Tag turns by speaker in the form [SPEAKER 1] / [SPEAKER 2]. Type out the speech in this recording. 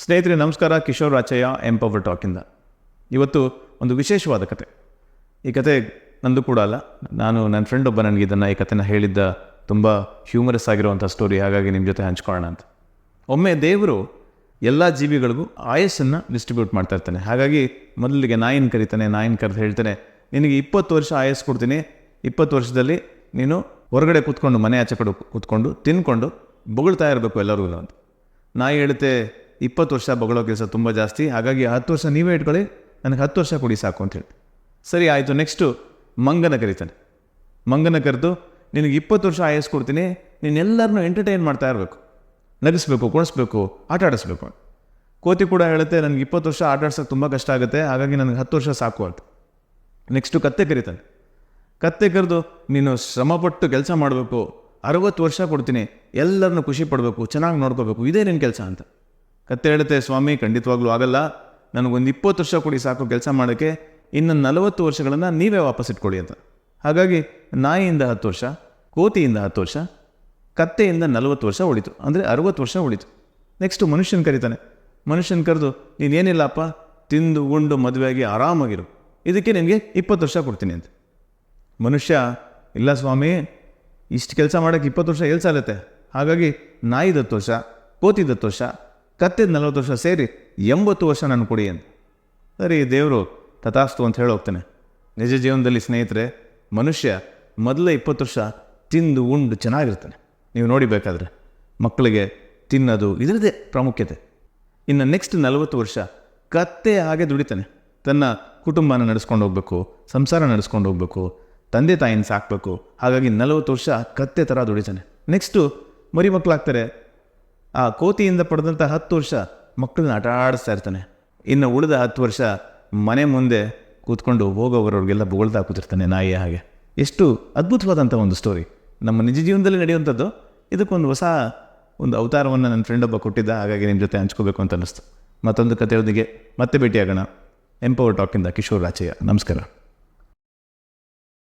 [SPEAKER 1] ಸ್ನೇಹಿತರೆ ನಮಸ್ಕಾರ. ಕಿಶೋರ್ ರಾಚಯ್ಯ ಎಂಪವರ್ ಟಾಕಿಂದ. ಇವತ್ತು ಒಂದು ವಿಶೇಷವಾದ ಕತೆ. ಈ ಕತೆ ನಂದು ಕೂಡ ಅಲ್ಲ, ನಾನು ನನ್ನ ಫ್ರೆಂಡ್ ಒಬ್ಬ ನನಗೆ ಈ ಕತೆನ ಹೇಳಿದ್ದ. ತುಂಬ ಹ್ಯೂಮರಸ್ ಆಗಿರುವಂಥ ಸ್ಟೋರಿ, ಹಾಗಾಗಿ ನಿಮ್ಮ ಜೊತೆ ಹಂಚ್ಕೊಳ್ಳೋಣ ಅಂತ. ಒಮ್ಮೆ ದೇವರು ಎಲ್ಲ ಜೀವಿಗಳಿಗೂ ಆಯಸ್ಸನ್ನು ಡಿಸ್ಟ್ರಿಬ್ಯೂಟ್ ಮಾಡ್ತಾ ಇರ್ತಾನೆ. ಹಾಗಾಗಿ ಮೊದಲಿಗೆ ನಾಯಿನ ಕರೀತಾನೆ. ನಾಯಿನ ಕರೆದು ಹೇಳ್ತಾನೆ, ನಿನಗೆ 20 ವರ್ಷ ಆಯಸ್ಸು ಕೊಡ್ತೀನಿ. 20 ವರ್ಷದಲ್ಲಿ ನೀನು ಹೊರಗಡೆ ಕೂತ್ಕೊಂಡು, ಮನೆ ಆಚೆ ಕಡೆ ಕೂತ್ಕೊಂಡು ತಿನ್ಕೊಂಡು ಬೊಗಳ್ತಾ ಇರಬೇಕು ಎಲ್ಲರಿಗೂ ಅಂತ. ನಾಯಿ ಹೇಳುತ್ತೆ, 20 ವರ್ಷ ಬೊಗಳೋ ಕೆಲಸ ತುಂಬ ಜಾಸ್ತಿ, ಹಾಗಾಗಿ 10 ವರ್ಷ ನೀವೇ ಇಟ್ಕೊಳ್ಳಿ, ನನಗೆ 10 ವರ್ಷ ಕೊಡಿ ಸಾಕು ಅಂತ ಹೇಳಿ. ಸರಿ ಆಯಿತು. ನೆಕ್ಸ್ಟು ಮಂಗನ ಕರೀತಾನೆ. ಮಂಗನ ಕರೆದು, ನಿನಗೆ 20 ವರ್ಷ ಆಯಸ್ಸು ಕೊಡ್ತೀನಿ, ನೀನೆಲ್ಲರನ್ನೂ ಎಂಟರ್ಟೈನ್ ಮಾಡ್ತಾ ಇರಬೇಕು, ನಗಿಸ್ಬೇಕು, ಕುಣಿಸ್ಬೇಕು, ಆಟ ಆಡಿಸ್ಬೇಕು. ಕೋತಿ ಕೂಡ ಹೇಳುತ್ತೆ, ನನಗೆ 20 ವರ್ಷ ಆಟ ಆಡ್ಸೋಕ್ಕೆ ತುಂಬ ಕಷ್ಟ ಆಗುತ್ತೆ, ಹಾಗಾಗಿ ನನಗೆ 10 ವರ್ಷ ಸಾಕು ಅಂತ. ನೆಕ್ಸ್ಟು ಕತ್ತೆ ಕರೀತಾನೆ. ಕತ್ತೆ ಕರೆದು, ನೀನು ಶ್ರಮಪಟ್ಟು ಕೆಲಸ ಮಾಡಬೇಕು, 60 ವರ್ಷ ಕೊಡ್ತೀನಿ, ಎಲ್ಲರನ್ನೂ ಖುಷಿ ಪಡಬೇಕು, ಚೆನ್ನಾಗಿ ನೋಡ್ಕೋಬೇಕು, ಇದೇ ನಿನ್ನ ಕೆಲಸ ಅಂತ. ಕತ್ತೆ ಹೇಳುತ್ತೆ, ಸ್ವಾಮಿ ಖಂಡಿತವಾಗ್ಲೂ ಆಗಲ್ಲ, ನನಗೊಂದು 20 ವರ್ಷ ಕೊಡಿ ಸಾಕು ಕೆಲಸ ಮಾಡೋಕ್ಕೆ, ಇನ್ನು 40 ವರ್ಷಗಳನ್ನು ನೀವೇ ವಾಪಸ್ ಇಟ್ಕೊಡಿ ಅಂತ. ಹಾಗಾಗಿ ನಾಯಿಯಿಂದ 10 ವರ್ಷ, ಕೋತಿಯಿಂದ 10 ವರ್ಷ, ಕತ್ತೆಯಿಂದ 40 ವರ್ಷ ಉಳಿತು, ಅಂದರೆ 60 ವರ್ಷ ಉಳಿತು. ನೆಕ್ಸ್ಟು ಮನುಷ್ಯನ ಕರೀತಾನೆ. ಮನುಷ್ಯನ ಕರೆದು, ನೀನೇನಿಲ್ಲಪ್ಪ, ತಿಂದು ಉಂಡು ಮದುವೆಯಾಗಿ ಆರಾಮಾಗಿರು, ಇದಕ್ಕೆ ನಿನಗೆ 20 ವರ್ಷ ಕೊಡ್ತೀನಿ ಅಂತ. ಮನುಷ್ಯ, ಇಲ್ಲ ಸ್ವಾಮಿ, ಇಷ್ಟು ಕೆಲಸ ಮಾಡೋಕ್ಕೆ 20 ವರ್ಷ ಎಲ್ಲಿ ಸಾಲತ್ತೆ, ಹಾಗಾಗಿ ನಾಯಿದ 10 ವರ್ಷ, ಕೋತಿದ 10 ವರ್ಷ, ಕತ್ತೆದ 40 ವರ್ಷ ಸೇರಿ 80 ವರ್ಷ ನಾನು ಕೊಡಿ ಅಂತ. ಸರಿ, ದೇವರು ತಥಾಸ್ತು ಅಂತ ಹೇಳಿ ಹೋಗ್ತಾನೆ. ನಿಜ ಜೀವನದಲ್ಲಿ ಸ್ನೇಹಿತರೆ, ಮನುಷ್ಯ ಮೊದಲೇ 20 ವರ್ಷ ತಿಂದು ಉಂಡು ಚೆನ್ನಾಗಿರ್ತಾನೆ. ನೀವು ನೋಡಿಬೇಕಾದ್ರೆ ಮಕ್ಕಳಿಗೆ ತಿನ್ನೋದು ಇದರದೇ ಪ್ರಾಮುಖ್ಯತೆ. ಇನ್ನು ನೆಕ್ಸ್ಟ್ 40 ವರ್ಷ ಕತ್ತೆ ಹಾಗೆ ದುಡಿತಾನೆ. ತನ್ನ ಕುಟುಂಬನ ನಡೆಸ್ಕೊಂಡು ಹೋಗ್ಬೇಕು, ಸಂಸಾರ ನಡೆಸ್ಕೊಂಡು ಹೋಗ್ಬೇಕು, ತಂದೆ ತಾಯಿನ ಸಾಕಬೇಕು. ಹಾಗಾಗಿ 40 ವರ್ಷ ಕತ್ತೆ ಥರ ದುಡಿತಾನೆ. ನೆಕ್ಸ್ಟು ಮರಿ ಮಕ್ಕಳಾಗ್ತಾರೆ. ಆ ಕೋತಿಯಿಂದ ಪಡೆದಂಥ 10 ವರ್ಷ ಮಕ್ಕಳನ್ನ ಆಟ ಆಡಿಸ್ತಾ ಇರ್ತಾನೆ. ಇನ್ನು ಉಳಿದ 10 ವರ್ಷ ಮನೆ ಮುಂದೆ ಕೂತ್ಕೊಂಡು ಹೋಗೋವರವ್ರಿಗೆಲ್ಲ ಬೊಗಳ್ತಾ ಕೂತಿರ್ತಾನೆ, ನಾಯಿ ಹಾಗೆ. ಎಷ್ಟು ಅದ್ಭುತವಾದಂಥ ಒಂದು ಸ್ಟೋರಿ, ನಮ್ಮ ನಿಜ ಜೀವನದಲ್ಲಿ ನಡೆಯುವಂಥದ್ದು. ಇದಕ್ಕೊಂದು ಹೊಸ ಅವತಾರವನ್ನು ನನ್ನ ಫ್ರೆಂಡ್ ಒಬ್ಬ ಕೊಟ್ಟಿದ್ದ, ಹಾಗಾಗಿ ನಿಮ್ಮ ಜೊತೆ ಹಂಚ್ಕೋಬೇಕು ಅಂತ ಅನ್ನಿಸ್ತು. ಮತ್ತೊಂದು ಕಥೆಯೊಂದಿಗೆ ಮತ್ತೆ ಭೇಟಿಯಾಗೋಣ. ಎಂಪವರ್ ಟಾಕಿಂದ ಕಿಶೋರ್ ರಾಚಯ್ಯ. ನಮಸ್ಕಾರ.